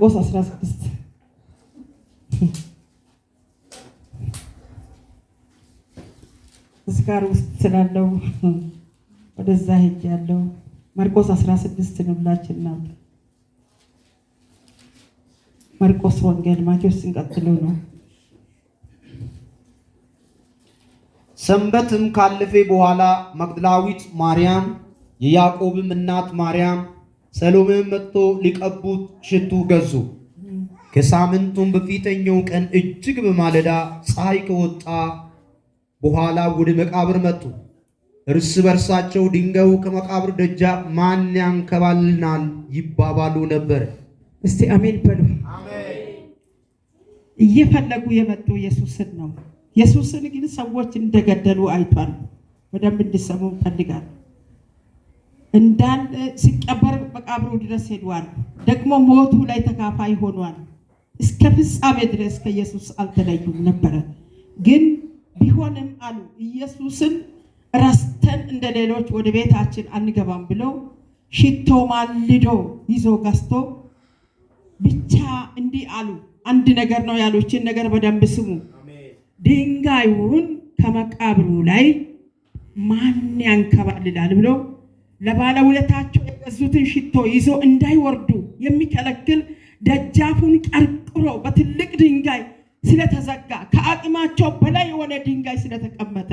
ማርቆስ 16 እስካር ውስጥ ስላለው ወደዛ ሄጃለሁ። ማርቆስ 16 ሁላችን ነው። ማርቆስ ወንጌል ማቴዎስን ቀጥሎ ነው። ሰንበትም ካለፈ በኋላ መግደላዊት ማርያም፣ የያዕቆብም እናት ማርያም፣ ሰሎሜም መጥቶ ሊቀቡት ሽቱ ገዙ። ከሳምንቱም በፊተኛው ቀን እጅግ በማለዳ ፀሐይ ከወጣ በኋላ ወደ መቃብር መጡ። እርስ በርሳቸው ድንጋዩ ከመቃብር ደጃፍ ማን ያንከባልናል ይባባሉ ነበር። እስቲ አሜን በሉ። እየፈለጉ የመጡ ኢየሱስን ነው። ኢየሱስን ግን ሰዎች እንደገደሉ አይቷል። በደንብ እንድሰሙ ፈልጋል። እንዳለ ሲቀበር መቃብሩ ድረስ ሄዷል። ደግሞ ሞቱ ላይ ተካፋይ ሆኗል። እስከ ፍጻሜ ድረስ ከኢየሱስ አልተለዩም ነበረ። ግን ቢሆንም አሉ ኢየሱስን ረስተን እንደ ሌሎች ወደ ቤታችን አንገባም ብለው ሽቶ ማልዶ ይዞ ገዝቶ ብቻ እንዲህ አሉ። አንድ ነገር ነው ያሉችን ነገር በደንብ ስሙ። ድንጋዩን ከመቃብሩ ላይ ማን ያንከባልላል ብለው ለባለውለታቸው የገዙትን ሽቶ ይዞ እንዳይወርዱ የሚከለክል ደጃፉን ቀርቅሮ በትልቅ ድንጋይ ስለተዘጋ ከአቅማቸው በላይ የሆነ ድንጋይ ስለተቀመጠ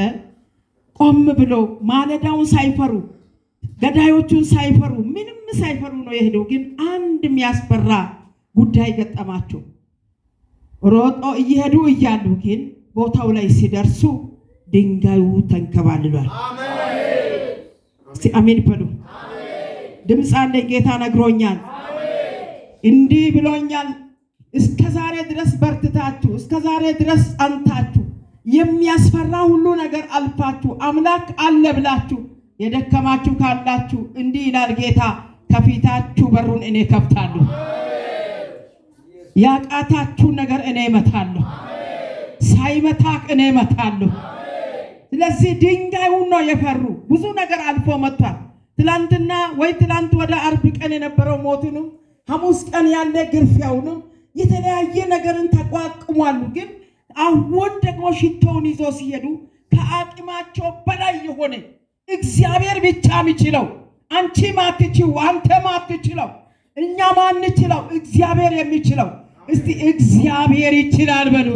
ቆም ብሎ ማለዳውን ሳይፈሩ ገዳዮቹን ሳይፈሩ ምንም ሳይፈሩ ነው የሄደው። ግን አንድ የሚያስፈራ ጉዳይ ገጠማቸው። ሮጦ እየሄዱ እያሉ ግን ቦታው ላይ ሲደርሱ ድንጋዩ ተንከባልሏል። እስቲ አሜን በሉ። ድምፅ አለኝ። ጌታ ነግሮኛል፣ እንዲህ ብሎኛል። እስከ ዛሬ ድረስ በርትታችሁ፣ እስከ ዛሬ ድረስ ጸንታችሁ፣ የሚያስፈራ ሁሉ ነገር አልፋችሁ አምላክ አለ ብላችሁ የደከማችሁ ካላችሁ እንዲህ ይላል ጌታ፣ ከፊታችሁ በሩን እኔ ከፍታለሁ። ያቃታችሁ ነገር እኔ እመታለሁ። ሳይመታክ እኔ እመታለሁ። ስለዚህ ድንጋዩን ነው የፈሩ። ብዙ ነገር አልፎ መጥቷል። ትላንትና ወይ ትላንት ወደ አርብ ቀን የነበረው ሞቱንም ሐሙስ ቀን ያለ ግርፊያውንም የተለያየ ነገርን ተቋቁሟሉ። ግን አሁን ደግሞ ሽቶውን ይዞ ሲሄዱ ከአቅማቸው በላይ የሆነ እግዚአብሔር ብቻ የሚችለው፣ አንቺ ማትችው፣ አንተ ማትችለው፣ እኛ ማንችለው፣ እግዚአብሔር የሚችለው። እስቲ እግዚአብሔር ይችላል በሉ።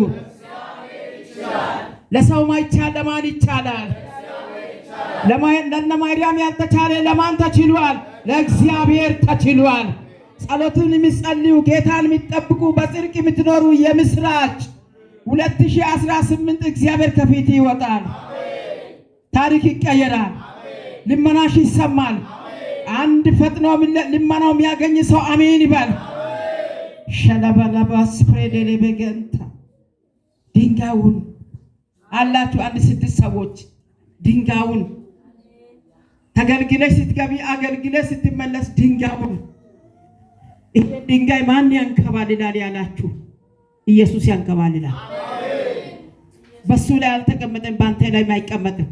ለሰው ማይቻል ለማን ይቻላል? ለነ ማርያም ያልተቻለ ለማን ተችሏል? ለእግዚአብሔር ተችሏል። ጸሎትን የሚጸልዩ ጌታን የሚጠብቁ በጽድቅ የምትኖሩ የምስራች 2018 እግዚአብሔር ከፊት ይወጣል። ታሪክ ይቀየራል። ልመናሽ ይሰማል። አንድ ፈጥኖ ልመናው የሚያገኝ ሰው አሜን ይበል። ሸለበለባስ ፍሬዴሌ በገንታ ድንጋዩን አላችሁ 6 ሰዎች ድንጋዩን ተገልግለሽ ስትገቢ አገልግለሽ ስትመለስ ድንጋዩን ይሄ ድንጋይ ማን ያንከባልላል ያላችሁ ኢየሱስ ያንከባልላል። በሱ ላይ አልተቀመጠም፣ ባንተ ላይ አይቀመጥም፣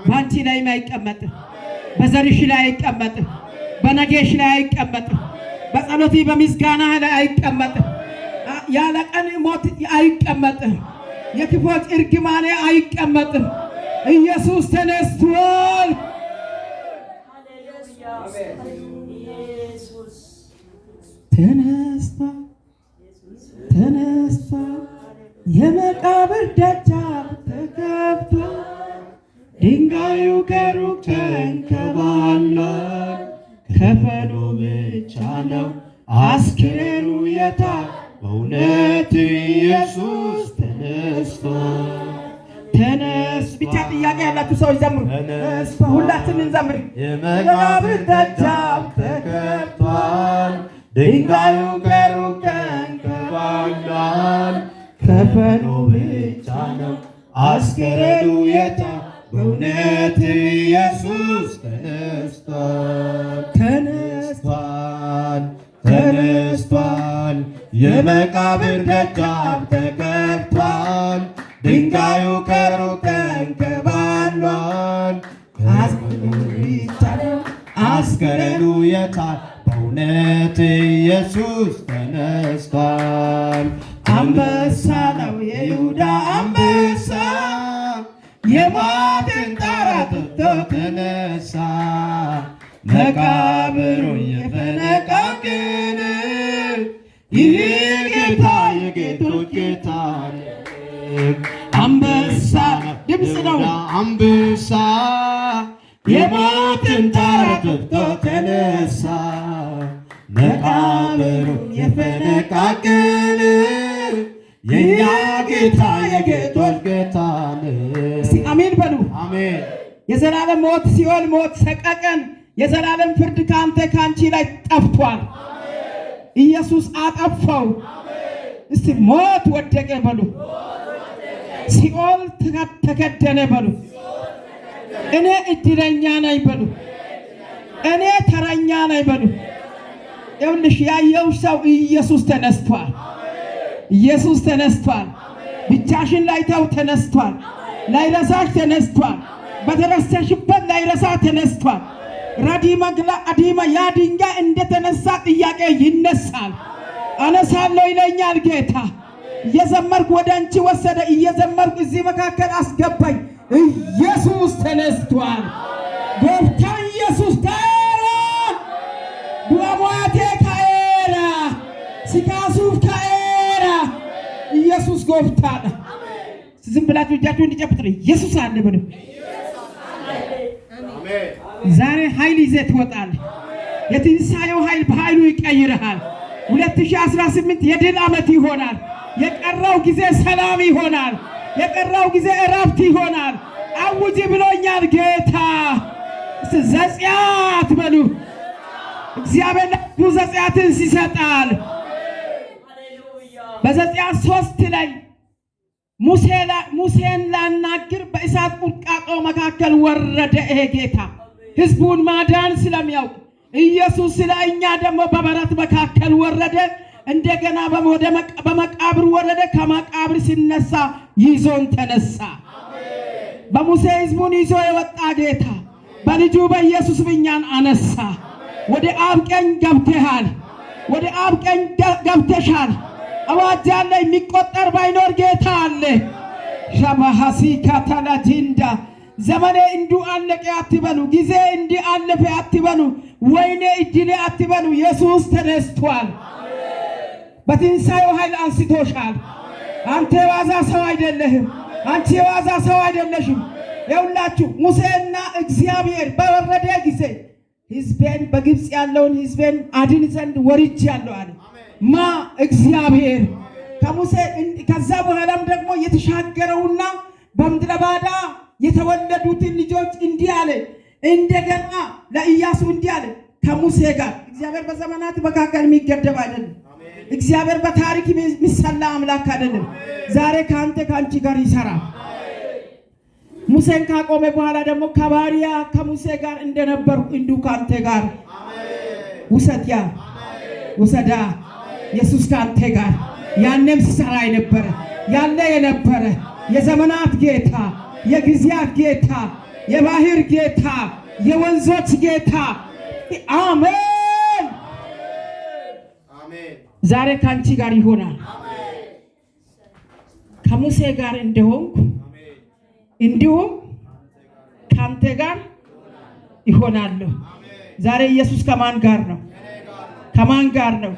ባንቺ ላይ አይቀመጥም፣ በዘርሽ ላይ አይቀመጥም፣ በነገሽ ላይ አይቀመጥም፣ በጸሎት በምስጋና ላይ አይቀመጥም፣ ያለ ቀን ሞት አይቀመጥም፣ የክፎች እርግማኔ አይቀመጥም። ኢየሱስ ተነስቷል። ተነስቷል፣ ተነስቷል። የመቃብር ደጃፍ ተከፍቷል። ድንጋዩ ከሩቅ ተንከባሏል። ከፈኑ ብቻ ነው አስክሬኑ የታል? በእውነት ኢየሱስ ተነስቷል። ተነስ ብቻ ጥያቄ ያላችሁ ሰዎች ዘምሩ። ሁላችንን እንዘምር። የመቃብር ደጃፍ ተከፍቷል። ድንጋዩ ከሩቅ ተንከባሏል። ከፈኑ ብቻ ነው አስክሬኑ የታል? በእውነት ኢየሱስ ተነስቷል። ተነስቷል፣ ተነስቷል። የመቃብር ደጃፍ ተከፍቷል። ድንጋዩ ከሩቅ ተንከባሏል። አስክሬኑ የታል? እውነት ኢየሱስ ተነስቷል። አንበሳ ነው የይሁዳ አንበሳ የሞትን ጣር አጥፍቶ ተነሳ። መቃብሩን የፈነቃቀለ ይህ ጌታ የጌቶች ጌታ አንበሳ ድምፅ ነው። አንበሳ የሞትን ጣር አጥፍቶ ተነሳ። መቃብሩን የፈነቃቀለ የኛ ጌታ የጌቶች ጌታ እስቲ አሜን በሉ። አሜን። የዘላለም ሞት ሲኦል ሞት ሰቀቀን የዘላለም ፍርድ ካንተ ካንቺ ላይ ጠፍቷል። ኢየሱስ አጠፋው። እስቲ ሞት ወደቀ በሉ። ሲኦል ተከደነ በሉ። እኔ እድለኛ ነኝ በሉ። እኔ ተረኛ ነኝ በሉ። ይኸውልሽ ያየው ሰው ኢየሱስ ተነስቷል። ኢየሱስ ተነስቷል። ብቻሽን ላይተው ተነስቷል። ላይረሳሽ ተነስቷል። በተረሳሽበት ላይረሳ ተነስቷል። ራዲማ ግላ አዲማ ያ ድንጋይ እንደተነሳ ጥያቄ ይነሳል። አነሳለሁ ይለኛል ጌታ። እየዘመርኩ ወደ አንቺ ወሰደ። እየዘመርኩ እዚህ መካከል አስገባኝ። ኢየሱስ ተነስቷል። ጎፍታ ኢየሱስ ካራ ዱአሞያቴ ካራ ሲካሱፍ ካራ ኢየሱስ ጎፍታና ዝም ብላችሁ እጃችሁ እንዲጨብጥ ነው። ኢየሱስ አለ በሉ። ዛሬ ኃይል ይዘህ ትወጣለህ። የትንሣኤው ኃይል በኃይሉ ይቀይርሃል። 2018 የድል ዓመት ይሆናል። የቀረው ጊዜ ሰላም ይሆናል። የቀረው ጊዜ እረፍት ይሆናል። አውጅ ብሎኛል ጌታ። ዘጽአት በሉ። እግዚአብሔር ለሕዝቡ ዘጽአትን ይሰጣል። በዘጽአት 3 ላይ ሙሴን ላናግር በእሳት ቁጥቋጦ መካከል ወረደ። ይሄ ጌታ ሕዝቡን ማዳን ስለሚያውቅ ኢየሱስ ስለ እኛ ደግሞ በበረት መካከል ወረደ። እንደገና በመቃብር ወረደ። ከመቃብር ሲነሳ ይዞን ተነሳ። በሙሴ ሕዝቡን ይዞ የወጣ ጌታ በልጁ በኢየሱስ እኛን አነሳ። ወደ አብ ቀኝ ገብተሃል። ወደ አብ ቀኝ ገብተሻል። አዋጅ አለ። የሚቆጠር ባይኖር ጌታ አለ። ሻባሃሲ ካታላጂንዳ ዘመኔ እንዱ አለቀ አትበሉ። ጊዜ እንዲ አለፈ አትበሉ። ወይኔ እድሌ አትበሉ። ኢየሱስ ተነስቷል። በትንሣኤው ኃይል አንስቶሻል። አንተ የዋዛ ሰው አይደለህም። አንቺ የዋዛ ሰው አይደለሽም። ይኸውላችሁ ሙሴና እግዚአብሔር በወረደ ጊዜ ሕዝቤን በግብፅ ያለውን ሕዝቤን አድን ዘንድ ወርጃለሁ አለ። ማ እግዚአብሔር ከሙሴ ከዛ በኋላም ደግሞ የተሻገረውና በምድረ ባዳ የተወለዱትን ልጆች እንዲህ አለ። እንደገና ለኢያሱ እንዲህ አለ ከሙሴ ጋር። እግዚአብሔር በዘመናት መካከል የሚገደብ አይደለም። እግዚአብሔር በታሪክ የሚሰላ አምላክ አይደለም። ዛሬ ካንተ ካንቺ ጋር ይሰራል። ሙሴን ካቆመ በኋላ ደግሞ ከባሪያ ከሙሴ ጋር እንደነበርኩ እንዱ ካንተ ጋር ውሰድያ ውሰዳ ኢየሱስ ካንተ ጋር ያንም ሲሰራ የነበረ ያለ የነበረ የዘመናት ጌታ የጊዜያት ጌታ የባህር ጌታ የወንዞች ጌታ አሜን። ዛሬ ካንቺ ጋር ይሆናል። ከሙሴ ጋር እንደሆንኩ እንዲሁም ካንተ ጋር ይሆናለሁ። ዛሬ ኢየሱስ ከማን ጋር ነው? ከማን ጋር ነው?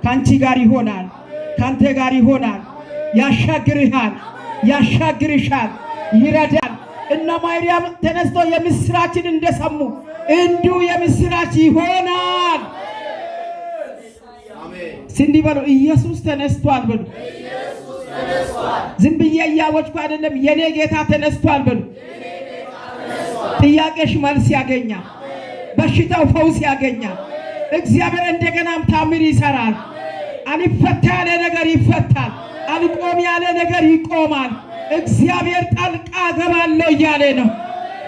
ካንቺ ጋር ይሆናል። ካንተ ጋር ይሆናል። ያሻግርሃል፣ ያሻግርሻል፣ ይረዳል። እነ ማርያም ተነስቶ የምስራችን እንደሰሙ እንዲሁ የምስራች ይሆናል። እንዲህ በሉ፣ ኢየሱስ ተነስቷል በሉ። ዝም ብዬ እያወጅኩ አይደለም፣ የኔ ጌታ ተነስቷል በሉ። ጥያቄሽ መልስ ያገኛል። በሽታው ፈውስ ያገኛል። እግዚአብሔር እንደገናም ታምር ይሰራል። አልፈታ ያለ ነገር ይፈታል። አልቆም ያለ ነገር ይቆማል። እግዚአብሔር ጣልቃ ገባለሁ እያለ ነው።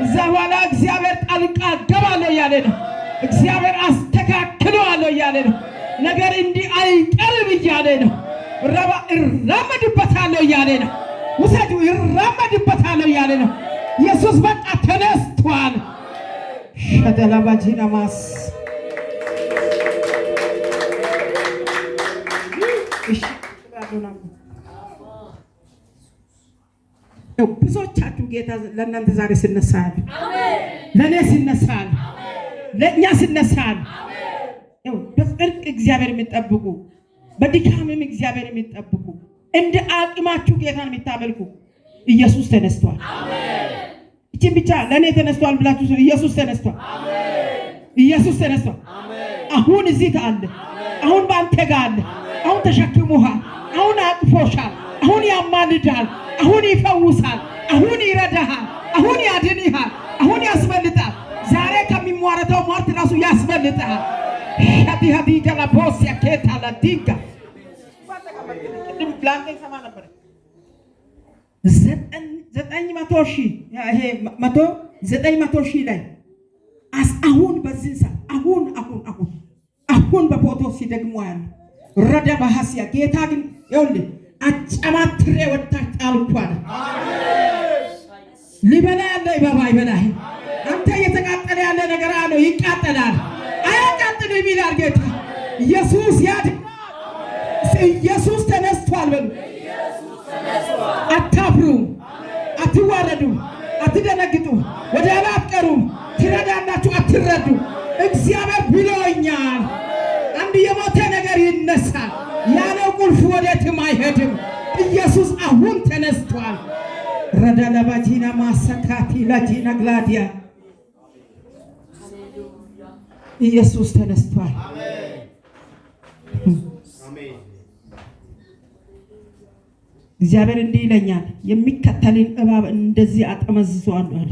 እዛ በኋላ እግዚአብሔር ጣልቃ ገባለሁ እያለ ነው። እግዚአብሔር አስተካክለዋለሁ እያለ ነው። ነገር እንዲህ አይቀርም እያለ ነው። እራመድበታለሁ እያለ ነው። ውሰዱ፣ እራመድበታለሁ እያለ ነው። ኢየሱስ በቃ ተነስቷል። ሸደላባጂናማስ እሺ ብዙዎቻችሁ ጌታ ለእናንተ ዛሬ ሲነሳል፣ ለእኔ ሲነሳል፣ ለእኛ ሲነሳል። በጽድቅ እግዚአብሔር የሚጠብቁ በድካምም እግዚአብሔር የሚጠብቁ እንደ አቅማችሁ ጌታን የሚታመልኩ ኢየሱስ ተነስቷል። እቺን ብቻ ለእኔ ተነስቷል ብላችሁ ኢየሱስ ተነስቷል። ኢየሱስ ተነስቷል። አሁን እዚህ ጋር አለ። አሁን በአንተ ጋር አለ። አሁን ተሸክሞሃል። አሁን አቅፎሻል። አሁን ያማልዳል። አሁን ይፈውሳል። አሁን ይረዳሃል። አሁን ያድንሃል። አሁን ያስበልጣል። ዛሬ ከሚሟረተው ሟርት ራሱ ያስበልጣል። ሻዲ ሀዲ ገላቦስ ያኬታ ላዲንጋ ፕላንቴ ሰማ ነበር 900,000 ላይ አሁን በዚህ ሰዓት አሁን በፎቶ ሲደግሙ ያለ ረዳ ባህሲያ ጌታ ግን ይኸውልህ አጨማትሬ ወጣች ጣልኳል። ሊበላ ያለ ይበባ ይበላህ። አንተ እየተቃጠለ ያለ ነገር አለው ይቃጠላል። አያቃጥልም ይላል ጌታ። ኢየሱስ ያድናል። ኢየሱስ ተነስቷል በሉ። አታፍሩ፣ አትዋረዱ፣ አትደነግጡ፣ ወደ ኋላ አትቀሩም። ትረዳላችሁ፣ አትረዱ። እግዚአብሔር ብሎኛል። አንድ የሞተ ነገር ይነሳል። ያለው ቁልፍ ወዴትም አይሄድም። ኢየሱስ አሁን ተነስቷል። ረዳ ለባጂና ማሰካቲ ለጂና ግላዲያ ኢየሱስ ተነስቷል። እግዚአብሔር እንዲህ ይለኛል፣ የሚከተልን እባብ እንደዚህ አጠመዝዘዋለሁ።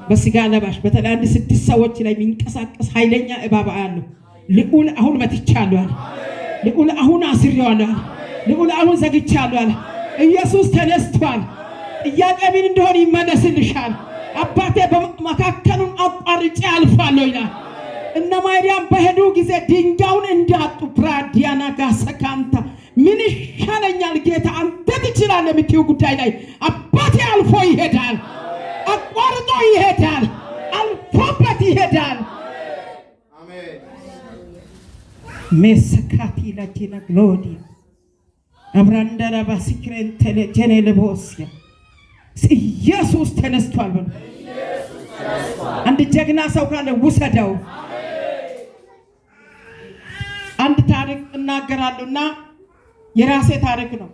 በስጋ ለባሽ በተለይ 6 ሰዎች ላይ የሚንቀሳቀስ ኃይለኛ እባብ አያለሁ። ልዑል አሁን መትቻለሁ። ልዑል አሁን አስሬዋለሁ። ልዑል አሁን ዘግቻለሁ። ኢየሱስ ተነስቷል። ጥያቄ ምን እንደሆነ ይመለስልሻል። አባቴ በመካከሉን አቋርጬ አልፋለሁ ይላል። እነ ማርያም በሄዱ ጊዜ ድንጋዩን እንዳጡ ብራዲያና ጋሰካንታ ምን ይሻለኛል ጌታ አንተ ትችላለህ የምትይው ጉዳይ ላይ አባቴ አልፎ ይሄዳል። አቋርጦ ይሄዳል። አልፎበት ይሄዳል። አሜን። ሜሰካቲ ለጂና ግሎዲ አብራንዳራ ባሲክሬን ተለጀኔ ለቦስያ ኢየሱስ ተነስቷል በሉ። አንድ ጀግና ሰው ካለ ውሰደው። አንድ ታሪክ እናገራለሁና የራሴ ታሪክ ነው።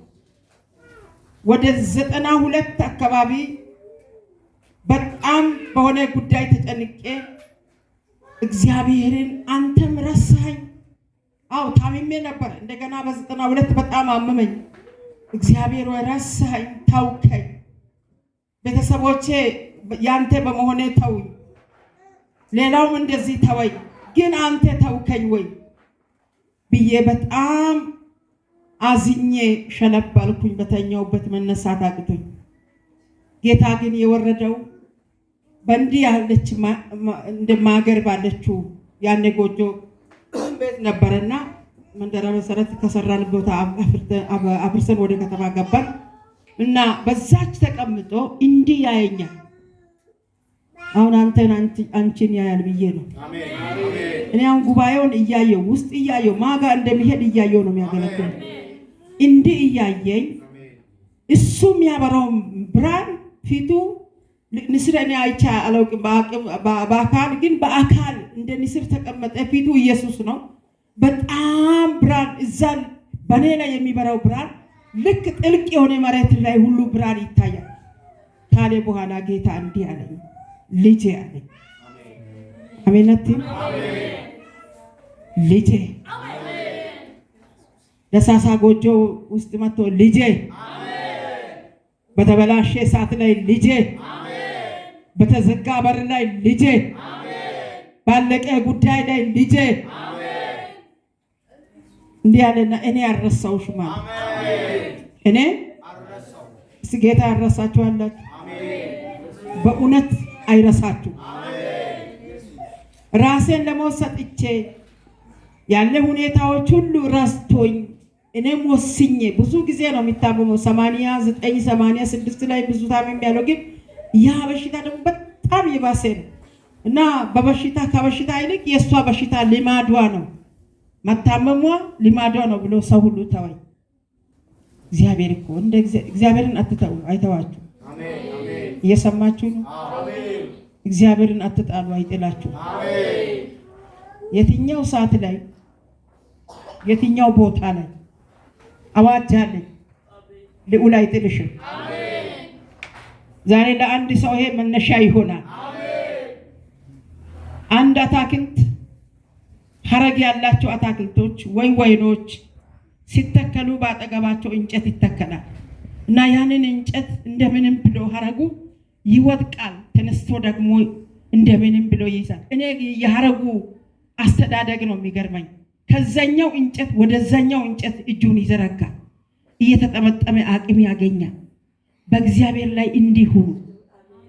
ወደ 92 አካባቢ በጣም በሆነ ጉዳይ ተጨንቄ እግዚአብሔርን አንተም ረሳኸኝ። ታምሜ ነበር። እንደገና በ92 በጣም አመመኝ። እግዚአብሔር ወይ ረሳኸኝ፣ ታውከኝ፣ ቤተሰቦቼ ያንተ በመሆኔ ተውኝ፣ ሌላውም እንደዚህ ተወኝ፣ ግን አንተ ተውከኝ ወይ ብዬ በጣም አዝኜ ሸለባልኩኝ። በተኛውበት መነሳት አቅቶኝ ጌታ ግን የወረደው በእንዲህ ያለች እንደማገር ባለችው ያኔ ጎጆ ቤት ነበረና መንደራ መሰረት ከሰራን ቦታ አፍርሰን ወደ ከተማ ገባን እና በዛች ተቀምጦ እንዲህ ያየኛል። አሁን አንቺን ያያል ብዬ ነው። እኔ አሁን ጉባኤውን እያየው ውስጥ እያየው ማጋ እንደሚሄድ እያየው ነው የሚያገለግለው። እንዲህ እያየኝ እሱ የሚያበራው ብርሃን ፊቱ ንስር እኔ አይቼ አላውቅም። በአካል ግን በአካል እንደ ንስር ተቀመጠ። ፊቱ ኢየሱስ ነው። በጣም ብርሃን እዛ በኔ ላይ የሚበራው ብርሃን ልክ ጥልቅ የሆነ መሬት ላይ ሁሉ ብርሃን ይታያል። ካለ በኋላ ጌታ እንዲህ አለኝ፣ ልጄ አለኝ። አሜን። ልጄ ለሳሳ ጎጆ ውስጥ መጥቶ ልጄ፣ በተበላሸ ሰዓት ላይ ልጄ፣ በተዘጋ በር ላይ ልጄ፣ ባለቀ ጉዳይ ላይ ልጄ እንዲህ ያለና እኔ ያረሳውሽ ማለት እኔ ጌታ ያረሳችሁ አላችሁ። በእውነት አይረሳችሁ። ራሴን ለመውሰጥቼ ያለ ሁኔታዎች ሁሉ ረስቶኝ እኔም ወስኜ ብዙ ጊዜ ነው የሚታመመው። 89 86 ላይ ብዙ ታመም ያለው ግን ያ በሽታ ደግሞ በጣም የባሰ ነው እና ከበሽታ ይልቅ የእሷ በሽታ ልማዷ ነው። መታመሟ ልማዷ ነው ብሎ ሰው ሁሉ ተወኝ። እግዚአብሔር እኮ እንደ እግዚአብሔርን አትተው፣ አይተዋችሁ። አሜን አሜን። እየሰማችሁ ነው? አሜን። እግዚአብሔርን አትጣሉ፣ አይጥላችሁ። አሜን። የትኛው ሰዓት ላይ የትኛው ቦታ ላይ አዋጅ አለ፣ ልዑል አይጥልሽም። አሜን። ዛሬ ለአንድ ሰው ይሄ መነሻ ይሆናል። አሜን። አንድ አታክልት ሐረግ ያላቸው አታክልቶች ወይኖች ሲተከሉ ባጠገባቸው እንጨት ይተከላል እና ያንን እንጨት እንደምንም ብሎ ሐረጉ ይወድቃል፣ ተነስቶ ደግሞ እንደምንም ብሎ ይይዛል። እኔ የሐረጉ አስተዳደግ ነው የሚገርመኝ። ከዛኛው እንጨት ወደዛኛው እንጨት እጁን ይዘረጋል፣ እየተጠመጠመ አቅም ያገኛል። በእግዚአብሔር ላይ እንዲሁኑ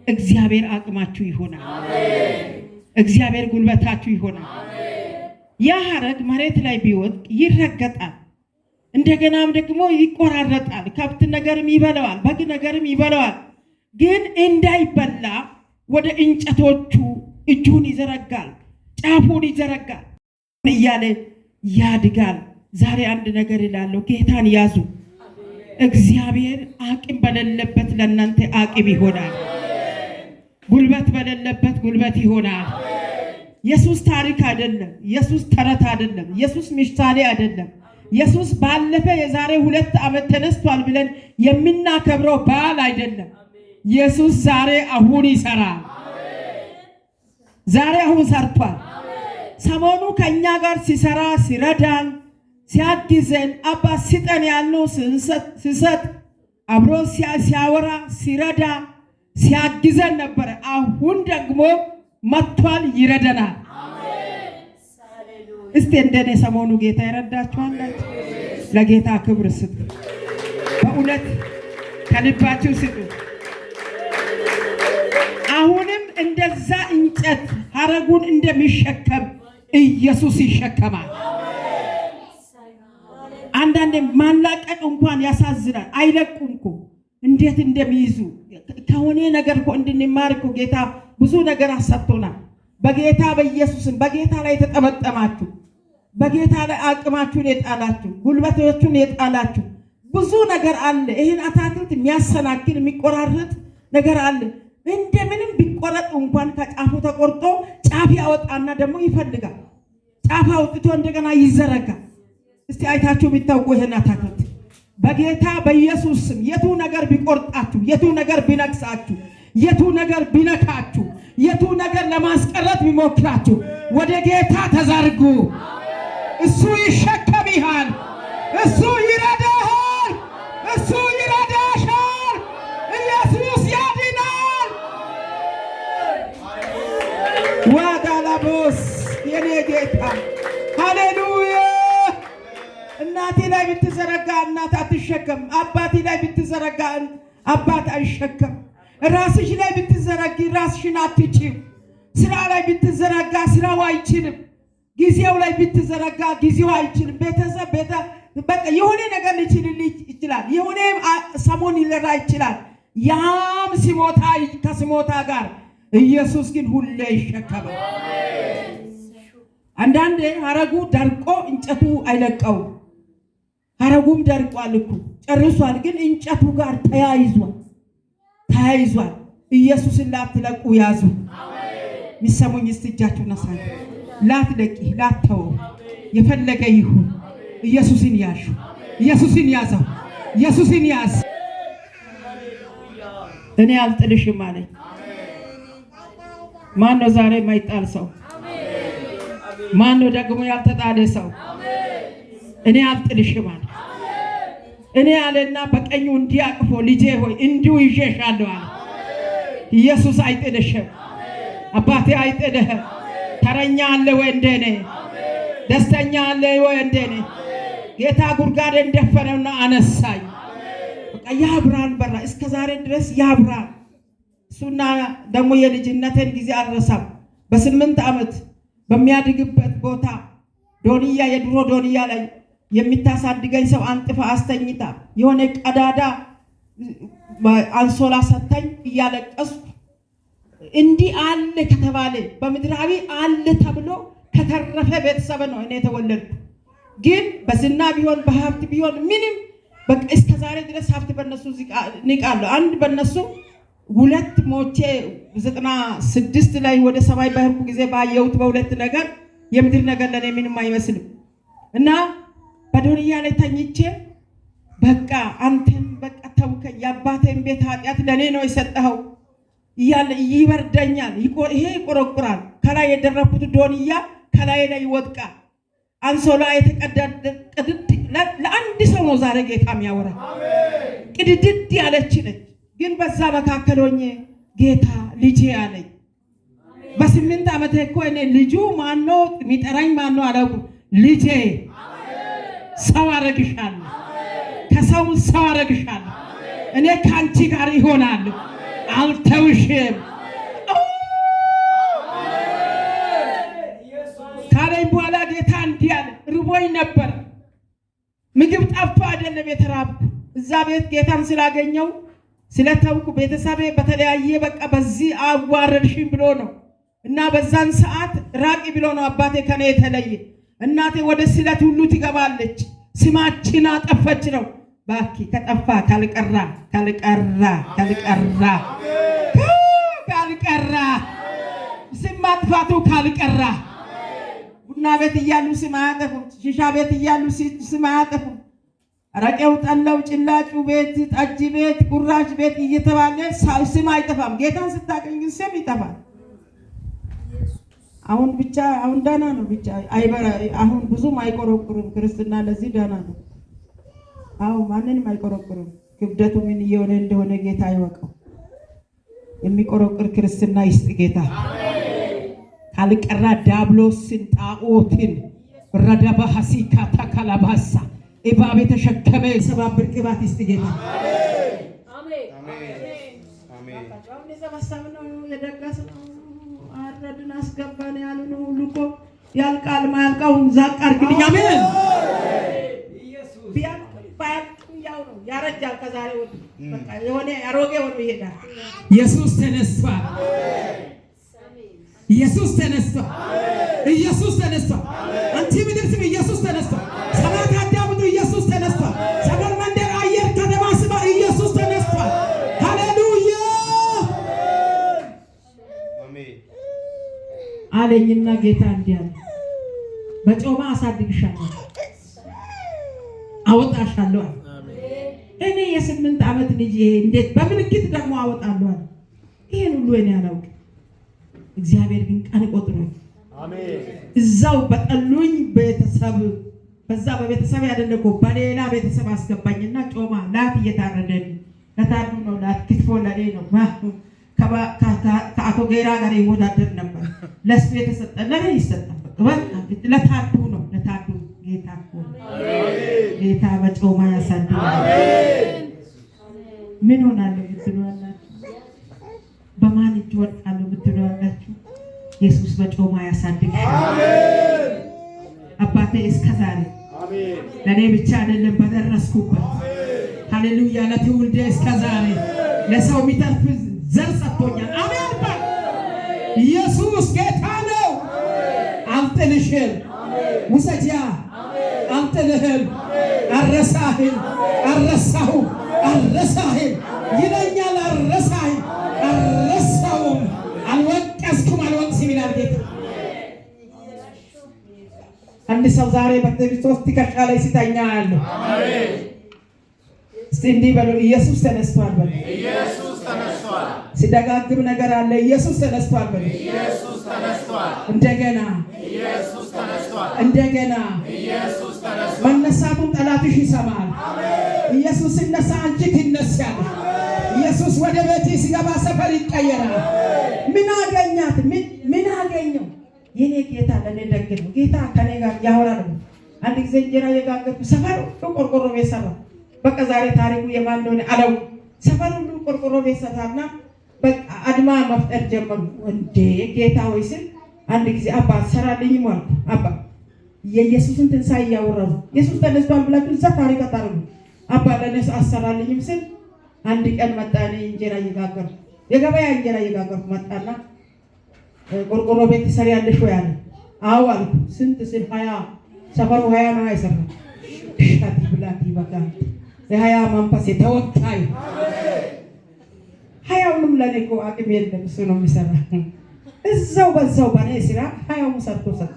እግዚአብሔር አቅማችሁ ይሆናል። አሜን። እግዚአብሔር ጉልበታችሁ ይሆናል። አሜን። ያ ሐረግ መሬት ላይ ቢወድቅ ይረገጣል፣ እንደገናም ደግሞ ይቆራረጣል። ከብት ነገርም ይበላዋል፣ በግ ነገርም ይበላዋል። ግን እንዳይበላ ወደ እንጨቶቹ እጁን ይዘረጋል፣ ጫፉን ይዘረጋል እያለ ያድጋል። ዛሬ አንድ ነገር እላለሁ፣ ጌታን ያዙ። እግዚአብሔር አቅም በሌለበት ለእናንተ አቅም ይሆናል። ጉልበት በሌለበት ጉልበት ይሆናል። ኢየሱስ ታሪክ አይደለም። ኢየሱስ ተረት አይደለም። ኢየሱስ ምሳሌ አይደለም። ኢየሱስ ባለፈ የዛሬ 2 ዓመት ተነስቷል ብለን የምናከብረው በዓል አይደለም። ኢየሱስ ዛሬ አሁን ይሰራል። ዛሬ አሁን ሰርቷል። ሰሞኑ ከኛ ጋር ሲሰራ ሲረዳን ሲያግዘን አባ ሲጠን ያልነው ሲሰጥ አብሮ ሲያወራ ሲረዳ ሲያግዘን ነበረ። አሁን ደግሞ መጥቷል፣ ይረዳናል። እስቲ እንደኔ ሰሞኑ ጌታ ይረዳችኋል። ለጌታ ክብር ስጡ። በእውነት ከልባችሁ ስጡ። አሁንም እንደዛ እንጨት ሐረጉን እንደሚሸከም ኢየሱስ ይሸከማል። አንዳንዴ ማላቀቅ እንኳን ያሳዝናል። አይለቁም እኮ እንዴት እንደሚይዙ ከሆነ ነገር እኮ እንድንማር እኮ ጌታ ብዙ ነገር አሰጥቶናል። በጌታ በኢየሱስም በጌታ ላይ ተጠመጠማችሁ፣ በጌታ ላይ አቅማችሁን የጣላችሁ፣ ጉልበታችሁን የጣላችሁ ብዙ ነገር አለ። ይህን አታክልት የሚያሰናክል የሚቆራረጥ ነገር አለ። እንደምንም ቢቆረጥ እንኳን ከጫፉ ተቆርጦ ጫፍ ያወጣና ደግሞ ይፈልጋል። ጫፍ አውጥቶ እንደገና ይዘረጋል። እስቲ አይታችሁ ቢታውቁ ይሄን አታክልት በጌታ በኢየሱስ ስም የቱ ነገር ቢቆርጣችሁ፣ የቱ ነገር ቢነክሳችሁ፣ የቱ ነገር ቢነካችሁ፣ የቱ ነገር ለማስቀረት ቢሞክራችሁ ወደ ጌታ ተዘርጉ። እሱ ይሸከምሃል፣ እሱ ይረዳሃል፣ እሱ ይረዳሻል። ኢየሱስ ያድናል። ዋጋላቦስ የኔ ጌታ ሃሌሉያ። እናቴ ላይ ብትዘረጋ እናት አትሸከም። አባቴ ላይ ብትዘረጋ አባት አይሸከም። ራስሽ ላይ ብትዘረጊ ራስሽን አትችይም። ስራ ላይ ብትዘረጋ ስራው አይችልም። ጊዜው ላይ ብትዘረጋ ጊዜው አይችልም። ቤተሰብ በቃ የሆነ ነገር ሊችልልኝ ይችላል። የሆነ ሰሞን ሊረዳ ይችላል። ያም ሲሞታ ከስሞታ ጋር ኢየሱስ ግን ሁሌ ይሸከማል። አንዳንዴ ሐረጉ ደርቆ እንጨቱ አይለቀው። ሐረጉም ደርቋል እኮ ጨርሷል፣ ግን እንጨቱ ጋር ተያይዟል። ኢየሱስን ላትለቁ ያዙ። ሚሰሙኝ እስቲ እጃችሁን አሳዩ። ላትለቂ ላተው የፈለገ ይሁን ኢየሱስን ያሹ። ኢየሱስን ያዘው። ኢየሱስን ያዝ። እኔ አልጥልሽም አለኝ። ማን ነው ዛሬ የማይጣል ሰው? ማን ነው ደግሞ ያልተጣለ ሰው? እኔ አልጥልሽም አለ። እኔ አለና በቀኙ እንዲያቅፎ ልጄ ሆይ እንዲሁ ይዤሻለሁ አለ። ኢየሱስ አይጥልሽም። አባቴ አይጥልህም። ተረኛ አለ ወይ እንደኔ? ደስተኛ አለ ወይ እንደኔ? ጌታ ጉድጓድ እንደፈነውና አነሳኝ። በቃ ያ ብርሃን በራ። እስከ ዛሬ ድረስ ያ ብርሃን እሱና ደግሞ የልጅነቴን ጊዜ አልረሳም። በ8 ዓመት በሚያድግበት ቦታ ዶንያ የድሮ ዶንያ ላይ የሚታሳድገኝ ሰው አንጥፋ አስተኝታ የሆነ ቀዳዳ አንሶላ ሰተኝ እያለቀስኩ እንዲህ አለ ከተባለ በምድራዊ አለ ተብሎ ከተረፈ ቤተሰብ ነው እኔ ተወለድኩ። ግን በዝና ቢሆን በሀብት ቢሆን ምንም በቃ እስከ ዛሬ ድረስ ሀብት በነሱ ንቃለሁ። አንድ በነሱ ሁለት ሞቼ 96 ላይ ወደ ሰማይ በሄድኩ ጊዜ ባየሁት በሁለት ነገር የምድር ነገር ለኔ ምንም አይመስልም እና በዶንያ ላይ ተኝቼ በቃ አንተም በቃ ተውከኝ፣ የአባቴን ቤት ኃጢአት ለኔ ነው የሰጠኸው እያለ ይበርደኛል። ይሄ ይቆረቁራል። ከላይ የደረኩት ዶንያ ከላይ ላይ ይወድቃል። አንሶላ የተቀደደ ለአንድ ሰው ነው ዛሬ ጌታ የሚያወራ። ቅድድድ ያለች ነች። ግን በዛ መካከል ሆኜ ጌታ ልጄ አለኝ። በ8 ዓመቴ እኮ እኔ ልጁ ማነው የሚጠራኝ ማነው አላውቅም። ልጄ ሰው አረግሻለሁ፣ ከሰው ሰው አረግሻለሁ፣ እኔ ከአንቺ ጋር ይሆናለሁ፣ አልተውሽም ካለኝ በኋላ ጌታ እንዲህ አለ። ርቦኝ ነበር፣ ምግብ ጠፍቶ አይደለም የተራብኩ። እዛ ቤት ጌታን ስላገኘው ስለተውኩ ቤተሰቤ በተለያየ በቃ በዚህ አዋረድሽኝ ብሎ ነው እና በዛን ሰዓት ራቂ ብሎ ነው አባቴ ከኔ የተለየ። እናቴ ወደ ስለት ሁሉ ትገባለች። ስማችን አጠፈች ነው። ባኪ ከጠፋ ካልቀራ ስም ማጥፋቱ ካልቀራ ቡና ቤት እያሉ ስም አያጠፉም። ሺሻ ቤት እያሉ ስም አያጠፉም። አረቄው፣ ጠላው፣ ጭላጩ ቤት፣ ጠጅ ቤት፣ ጉራሽ ቤት እየተባለ ስም አይጠፋም። ጌታን ስታገኝ ግን ስም ይጠፋል። አሁን ብቻ አሁን ደህና ነው ብቻ አይበራ። አሁን ብዙም አይቆረቁርም ክርስትና። ለዚህ ደህና ነው። አዎ ማንንም አይቆረቁርም። ክብደቱ ምን እየሆነ እንደሆነ ጌታ ይወቀው። የሚቆረቁር ክርስትና ይስጥ ጌታ። ካልቀራ ዲያብሎስን ጣዖትን ረደበ ሐሲካ ተከለባሳ እባብ የተሸከመ ሰባብር ቅባት ይስጥ ጌታ። አሜን አሜን አሜን። አረድን አስገባን ያሉን ሁሉ እኮ ያልቃል። ማያልቃውን ዛቅ አድርግልኝ። አሜን። ኢየሱስ ባያልቅም ያው ነው፣ ያረጃል። ከዛሬ ወዲህ በቃ የሆነ አሮጌ ሆኖ ይሄዳል። ኢየሱስ ተነስቷል። ኢየሱስ ተነስቷል። ኢየሱስ ተነስቷል። አንቺ ምድር ስም ኢየሱስ ተነስቷል። ሰማያት አዳምጡ፣ ኢየሱስ ተነስቷል። ሰፈር፣ መንደር፣ አየር፣ ከተማ ስማ፣ ኢየሱስ ተነስቷል። ሃሌሉያ አሜን አለኝና ጌታ እንዲህ አለ፣ በጮማ አሳድግሻለሁ፣ አወጣሻለሁ። እኔ የ8 ዓመት ልጅ እንዴት በምልክት ደግሞ አወጣለሁ? ይሄን ሁሉ እኔ አላውቅም። እግዚአብሔር ግን ቀን ቆጥሮ አሜን እዛው በጠሉኝ ቤተሰብ በዛ በቤተሰብ ያደለኮ በሌላ ቤተሰብ አስገባኝና ጮማ ላት እየታረደኝ ከታዱ ነው። ላት ክትፎ ለኔ ነው። ከአቶ ጌራ ጋር ይወዳደር ነበር። ለሱ የተሰጠ ለኔ ይሰጣል። ለታዱ ነው። ለታዱ ጌታ እኮ ጌታ በጮማ ያሳድጋል። አሜን። ምን ሆናለሁ ብትሉአላችሁ? በማን እጅ ወድቃለሁ ብትሉአላችሁ? ኢየሱስ በጮማ ያሳድጋል። አሜን። አባቴ እስከዛሬ አሜን ለኔ ብቻ አይደለም በደረስኩበት ሃሌሉያ ለትውልዴ እስከዛሬ ለሰው የሚተርፍ ዘር ሰጥቶኛል። አሜን። ኢየሱስ ጌታ ነው። አልጥልሽም፣ ውሰጂያ፣ አልጥልህም፣ አልረሳህም፣ አልረሳሁም፣ አልረሳህም ይለኛል። አልረሳህም፣ አልረሳሁም፣ አልወቀስኩም፣ አልወቅስም ይላል ጌታ። አንድ ሰው ዛሬ በክርስቶስ ትከሻ ላይ ሲተኛ ያለው አሜን። እስቲ እንዲህ በሉ፣ ኢየሱስ ተነስቷል በሉ። ኢየሱስ ተነስቷል። ሲደጋግም ነገር አለ። ኢየሱስ ተነስቷል በሉ። ኢየሱስ ተነስቷል። እንደገና ኢየሱስ ተነስቷል። እንደገና ኢየሱስ ተነስቷል። መነሳቱን ጠላትሽ ይሰማል። አሜን። ኢየሱስ ሲነሳ አንቺ ትነሳለሽ። ኢየሱስ ወደ ቤት ሲገባ ሰፈር ይቀየራል። ምን አገኛት? ምን አገኘው? የኔ ጌታ ለኔ ደግ ነው። ጌታ ከኔ ጋር ያወራል። አንድ ጊዜ እንጀራ የጋገርኩ ሰፈር ቆርቆሮ ቤት ሰራ። በቃ ዛሬ ታሪኩ የማን እንደሆነ አለው። ሰፈር ሁሉ ቆርቆሮ ቤት ሰራና በቃ አድማ መፍጠር ጀመሩ። እንዴ ጌታ ሆይ ስል አንድ ጊዜ አባ ሰራልኝ ማለት አባ የኢየሱስን ትንሣኤ ያወራሉ። ኢየሱስ ተነስቷል ብላችሁ እዛ ታሪክ አታርጉ። አባ ለነሱ አሰራልኝም ስል አንድ ቀን መጣኔ እንጀራ እየጋገርኩ የገበያ እንጀራ እየጋገርኩ መጣና ቆርቆሮ ቤት ትሰሪያለሽ ወይ አለ። አዎ አልኩ። ስንት ስል 20 ሰፈሩ ሀያ ነው አይሰራ ሻቲ ብላቲ በቃ የሀያ መንፈስ ተወካይ ሀያውንም ለኔ እኮ አቅም የለም እሱ ነው የሚሰራ እዛው በዛው በኔ ስራ ሀያው ሰርቶ ሰጥ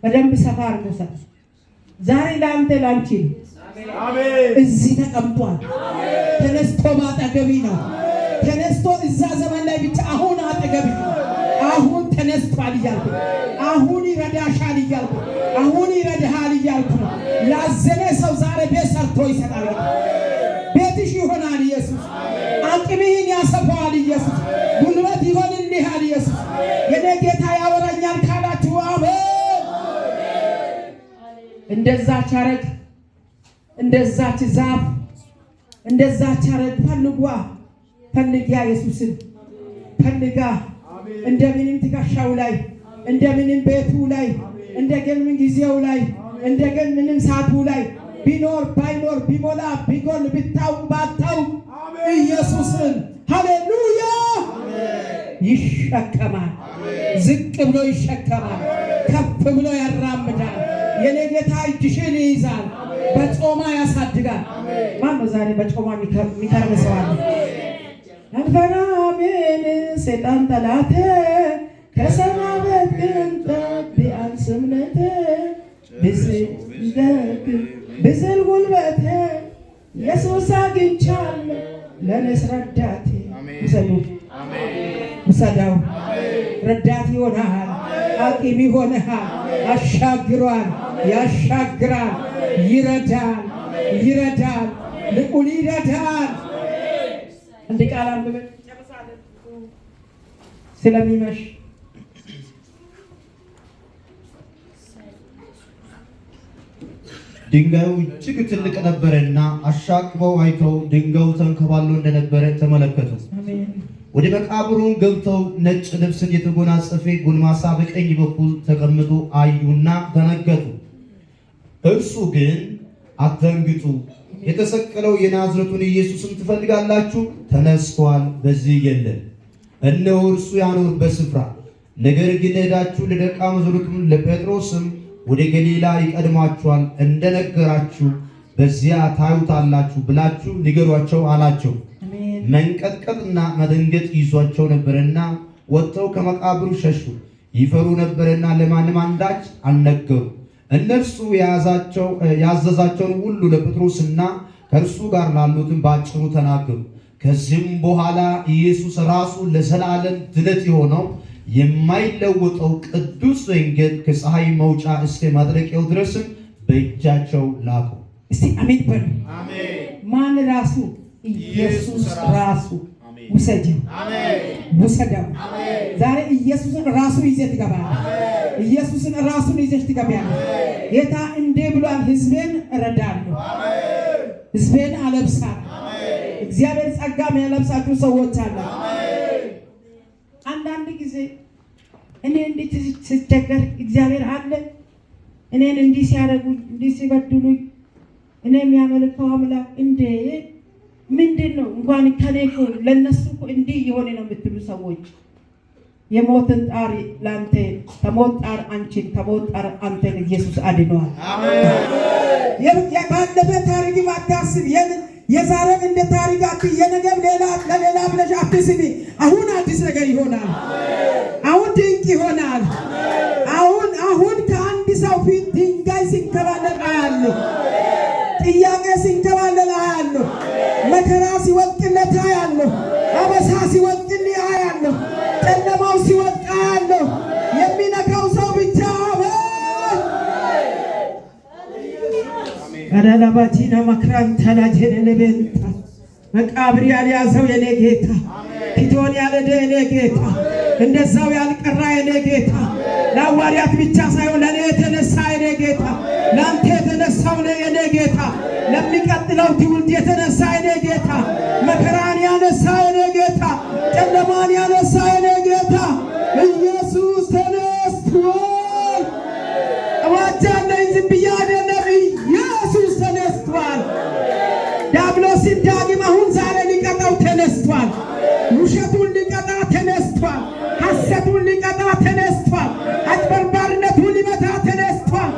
በደንብ ሰፋ አድርጎ ሰጥ ዛሬ ለአንተ ላንቺ እዚህ ተቀምጧል ተነስቶ ማጠገቢ ነው ተነስቶ እዛ ዘመን ላይ ብቻ አሁን አጠገቢ ነው አሁን ተነስቷል እያልኩ አሁን ይረዳሻል እያልኩ አሁን ይረዳሃል እያልኩ ነው ያዘነ ሰው ዛሬ ቤት ሰርቶ ይሰጣል ቤትሽ ይሆናል ኢየሱስ አቅምህን ያሰፋዋል ኢየሱስ ጉልበት ይሆንልሃል ኢየሱስ የኔ ጌታ ያወራኛል ካላችሁ አሜን እንደዛች አረግ እንደዛች ዛፍ እንደዛች አረግ ፈልጊያ ኢየሱስን ፈልጋ እንደምንም ትከሻው ላይ እንደምንም ቤቱ ላይ እንደምንም ጊዜው ላይ እንደምንም ሰዓቱ ላይ ቢኖር ባይኖር ቢሞላ ቢጎል ቢታውቅ ባታውቅ ኢየሱስን ሃሌሉያ ይሸከማል ዝቅ ብሎ ይሸከማል ከፍ ብሎ ያራምዳል የኔ ጌታ እጅሽን ይይዛል በጾማ ያሳድጋል ማን ነው ዛሬ በጾማ የሚከርሰዋል አልፈራምን ሰይጣን ጠላቴ ከሰማበት ቅንጣ ቢያንስምነቴ ብዝል ጉልበቴ ኢየሱስ አግኝቻለሁ ለእኔስ ረዳቴ ውሰደው ረዳት ይሆናል አቂም ይሆናል አሻግሯል ያሻግራል ይረዳል ልዑል ይረዳል እንደ ቃል አንብበን ጨርሳለን ስለሚመሽ ድንጋዩ እጅግ ትልቅ ነበረና አሻቅበው አይተው ድንጋዩ ተንከባሎ እንደነበረ ተመለከቱ። ወደ መቃብሩን ገብተው ነጭ ልብስን የተጎናጸፈ ጎልማሳ በቀኝ በኩል ተቀምጦ አዩና ደነገጡ። እርሱ ግን አትደንግጡ፣ የተሰቀለው የናዝሬቱን ኢየሱስን ትፈልጋላችሁ? ተነስቷል፣ በዚህ የለም። እነሆ እርሱ ያኖርበት ስፍራ። ነገር ግን ሄዳችሁ ለደቀ መዛሙርቱም ለጴጥሮስም ወደ ገሊላ ይቀድማችኋል፣ እንደነገራችሁ በዚያ ታዩታላችሁ ብላችሁ ንገሯቸው አላቸው። መንቀጥቀጥና መደንገጥ ይዟቸው ነበርና ወጥተው ከመቃብሩ ሸሹ። ይፈሩ ነበርና ለማንም አንዳች አልነገሩ። እነርሱ ያዘዛቸውን ሁሉ ለጴጥሮስና ከእርሱ ጋር ላሉትን ባጭሩ ተናገሩ። ከዚህም በኋላ ኢየሱስ ራሱ ለዘላለም ድነት የሆነው የማይለወጠው ቅዱስ ወንጌል ከፀሐይ መውጫ እስከ ማጥለቂያው ድረስ በእጃቸው ላኩ። እስቲ አሜን በሉ። አሜን። ማን ራሱ? ኢየሱስ ራሱ ውሰጂው፣ ውሰደው። ዛሬ ኢየሱስን ራሱ ይዘህ ትገባለህ። ኢየሱስን ራሱን ይዘሽ ትገባለህ። ጌታ እንዴ ብሏል፣ ሕዝቤን እረዳለሁ፣ ሕዝቤን አለብሳለሁ። እግዚአብሔር ጸጋ የሚያለብሳችሁ ሰዎች አለ። አንዳንድ ጊዜ እኔ እንዴት ስቸገር እግዚአብሔር አለ፣ እኔን እንዲህ ሲያደርጉኝ፣ እንዲህ ሲበድሉኝ፣ እኔ የሚያመልከው አምላክ እንዴ ምንድን ነው እንኳን ከኔ እኮ ለነሱ እኮ እንዲህ የሆነ ነው የምትሉ ሰዎች የሞትን ጣር ላንተ ከሞት ጣር አንቺን ከሞት ጣር አንተን ኢየሱስ አድኗል። አሜን። ባለፈ ታሪክ አታስብ። የዛሬም እንደ ታሪክ የነገም ለሌላ ብለሽ አትስቢ። አሁን አዲስ ነገር ይሆናል። አሁን ድንቅ ይሆናል። አሁን ከአንድ ሰው ፊት ድንጋይ ሲንከባለል አያለሁ። ጥያቄ ሲንከባለል አያለሁ። መከራ ሲወድቅለት አያለሁ። አበሳ ሲወድቅልኝ አያለሁ። ጨለማው ሲወድቅ አያለሁ። የሚነካው ሰው ብቻ አዳላባቲና መክራን ተላጀነ ለቤንታ መቃብር ያልያዘው የኔ ጌታ፣ ፊቶን ያለደ የኔ ጌታ፣ እንደዛው ያልቀራ የኔ ጌታ፣ ለሐዋርያት ብቻ ሳይሆን ለኔ የተነሳ የኔ ጌታ፣ ላንተ የተነሳው የኔ ጌታ፣ ለሚቀጥለው ትውልድ የተነሳ የኔ ጌታ፣ መከራን ያነሳ የኔ ጌታ፣ ጨለማን ያነሳ የኔ ጌታ ኢየሱስ ተነስቷል። አዋጃለኝ ዝም ብዬ አይደለም። ኢየሱስ ተነስቷል። ዲያብሎስን ዳግም አሁን ዛሬ ሊቀጣው ተነስቷል። ውሸቱን ሊቀጣ ተነስቷል። ሐሰቱን ሊቀጣ ተነስቷል። አጭበርባሪነቱን ሊመታ ተነስቷል።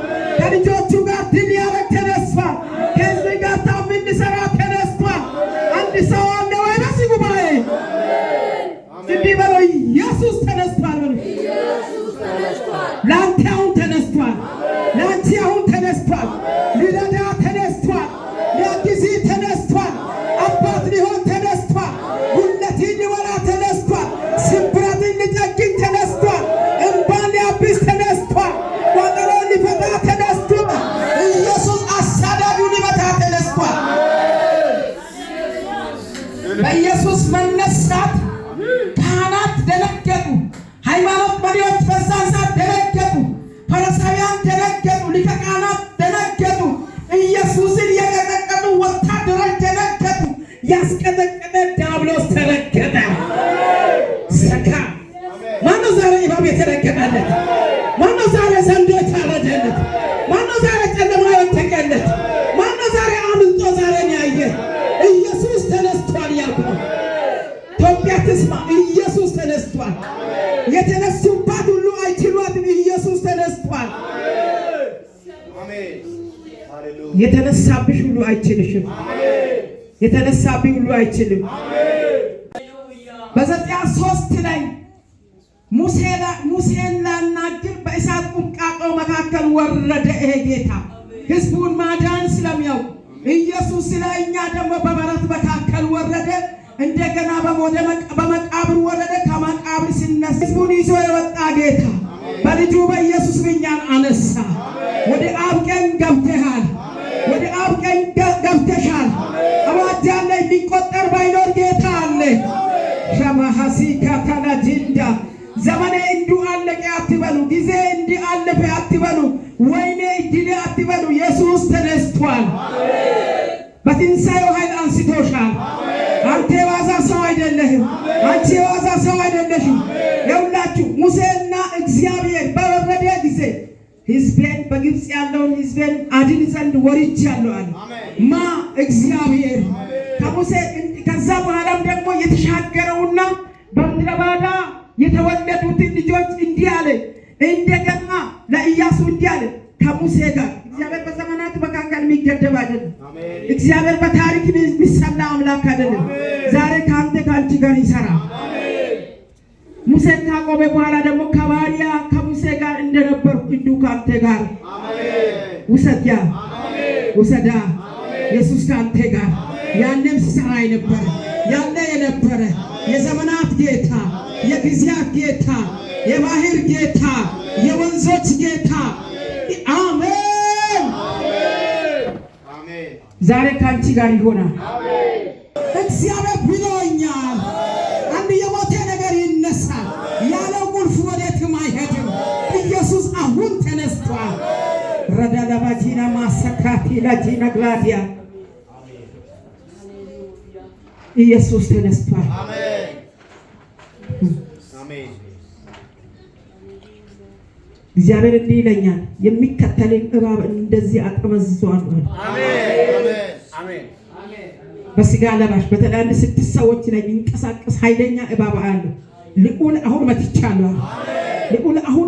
የተነሳብሽ ሁሉ አይችልሽም። የተነሳብኝ ሁሉ አይችልም። በዘጸአት 3 ላይ ሙሴን ላናግር በእሳት ቁምቃቆ መካከል ወረደ። ይሄ ጌታ ሕዝቡን ማዳን ስለሚያውቅ ኢየሱስ ስለ እኛ ደግሞ በበረት መካከል ወረደ። እንደገና በመቃብር ወረደ። ከመቃብር ሲነሳ ሕዝቡን ይዞ የወጣ ጌታ በልጁ በኢየሱስ እኛን አነሳ። ወደ አብ ቀኝ ገብተሃል። ወደ አብ ቀኝ ገብተሻል። አዋጅ ያለ የሚቆጠር ባይኖር ጌታ አለ። ሸማሐሲ ካታላጂንዳ ዘመኔ እንዲሁ አለቀ አትበሉ። ጊዜ እንዲህ አለፈ አትበሉ። ወይኔ እድሌ አትበሉ። ኢየሱስ ተነስቷል። በትንሣኤው ኃይል አንስቶሻል። አንተ የዋዛ ሰው አይደለህም። አንቺ የዋዛ ሰው አይደለሽም። ይኸውላችሁ ሙሴና እግዚአብሔር በወረደ ጊዜ ሕዝቤን በግብፅ ያለውን ሕዝቤን አድን ዘንድ ወርጃለሁ አለ። ማ እግዚአብሔር ከሙሴ ከዛ በኋላም ደግሞ የተሻገረውና በምድረ በዳ የተወለዱትን ልጆች እንዲህ አለ። እንደገና ለኢያሱ እንዲህ አለ ከሙሴ ጋር። እግዚአብሔር በዘመናት መካከል የሚገደብ አይደለም። እግዚአብሔር በታሪክ የሚሰላ አምላክ አይደለም። ዛሬ ከአንተ ከአንቺ ጋር ይሰራል። ሙሴን ካቆመ በኋላ ደግሞ ከባሪያ ከሙሴ ጋር እንደነበርኩ እንዲሁ ከአንተ ጋር ውሰዳ ውሰዳ። ኢየሱስ ከአንተ ጋር ያንም ሲሰራ የነበረ ያለ የነበረ የዘመናት ጌታ፣ የጊዜያት ጌታ፣ የባህር ጌታ፣ የወንዞች ጌታ አሜን። ዛሬ ከአንቺ ጋር ይሆናል። እግዚአብሔር ብሎኛል። አንድ የሞተ ነገር ይነሳል። ያለው ቁልፍ ወዴትም አይሄድም። ኢየሱስ አሁን ተነስቷል። ረዳዳባጂና ማሰካቲ ላጂና ግላዲያ ኢየሱስ ተነስቷል። እግዚአብሔር እንዲህ ይለኛል፣ የሚከተለኝ እባብ እንደዚህ አጠመዝዘዋለሁ። በስጋ ለባሽ በተለይ 6 ሰዎች ላይ የሚንቀሳቀስ ኃይለኛ እባብ አለ። ልዑል አሁን መትቻለሁ። ልዑል አሁን